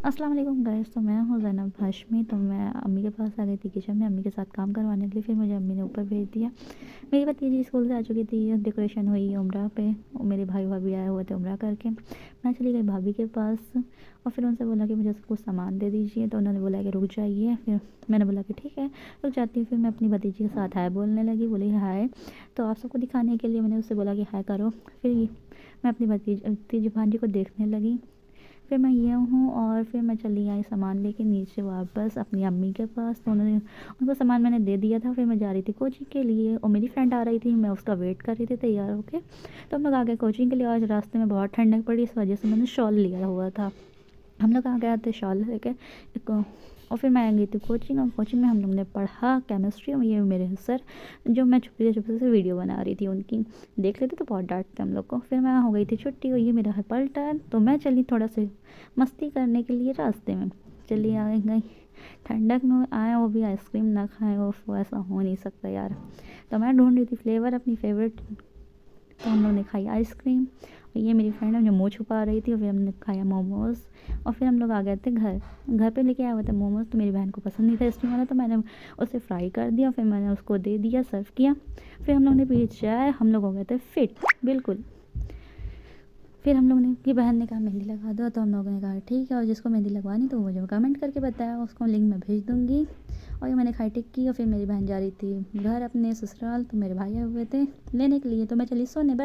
अस्सलाम वालेकुम गाइस। तो मैं हूँ ज़ैनब हाशमी। तो मैं अम्मी के पास आ गई थी किचन में अम्मी के साथ काम करवाने के लिए। फिर मुझे अम्मी ने ऊपर भेज दिया। मेरी भतीजी स्कूल से आ चुकी थी, डेकोरेशन हुई उम्रा पे, और मेरे भाई भाभी आए हुए थे उम्रा करके। मैं चली गई भाभी के पास और फिर उनसे बोला कि मुझे कुछ सामान दे दीजिए। तो उन्होंने बोला कि रुक जाइए। फिर मैंने बोला कि ठीक है रुक जाती हूँ। फिर मैं अपनी भतीजी के साथ हाय बोलने लगी, बोली हाय। तो आप सबको दिखाने के लिए मैंने उससे बोला कि हाय करो। फिर मैं अपनी भतीजी भांजी को देखने लगी। फिर मैं ये हूँ और फिर मैं चली आई सामान लेके नीचे वापस अपनी अम्मी के पास। तो उन्होंने उनको सामान मैंने दे दिया था। फिर मैं जा रही थी कोचिंग के लिए और मेरी फ्रेंड आ रही थी, मैं उसका वेट कर रही थी तैयार होके। तो हम लोग आ गए कोचिंग के लिए। आज रास्ते में बहुत ठंडक पड़ी, इस वजह से मैंने शॉल लिया हुआ था। हम लोग आ गए थे शॉल लेके एक। और फिर मैं आ गई थी कोचिंग, और कोचिंग में हम लोग ने पढ़ा केमिस्ट्री। और ये मेरे सर जो मैं छुपे से वीडियो बना रही थी उनकी, देख लेते तो बहुत डांटते हम लोग को। फिर मैं हो गई थी छुट्टी, और ये मेरा है पलटा। तो मैं चली थोड़ा सा मस्ती करने के लिए रास्ते में चली आ गई। ठंडक में आए वो भी आइसक्रीम ना खाएं, वो ऐसा हो नहीं सकता यार। तो मैं ढूंढ रही थी फ्लेवर अपनी फेवरेट। तो हम लोग ने खाई आइसक्रीम, और ये मेरी फ्रेंड है जो मुँह छुपा रही थी। और फिर हमने खाया मोमोज़, और फिर हम लोग आ गए थे घर पे लेके आए हुए थे मोमोज़। तो मेरी बहन को पसंद नहीं था स्टीम वाला, तो मैंने उसे फ्राई कर दिया। फिर मैंने उसको दे दिया, सर्व किया। फिर हम लोग ने पी चाय, हम लोग हो गए थे फिट बिल्कुल। फिर हम लोग ने की बहन ने कहा मेहंदी लगा दो, तो हम लोगों ने कहा ठीक है। और जिसको मेहंदी लगवानी तो वो मुझे कमेंट करके बताया, उसको लिंक मैं भेज दूँगी। और ये मैंने खाई टिक्की। और फिर मेरी बहन जा रही थी घर अपने ससुराल, तो मेरे भाई आए हुए थे लेने के लिए। तो मैं चली सोने, बाय।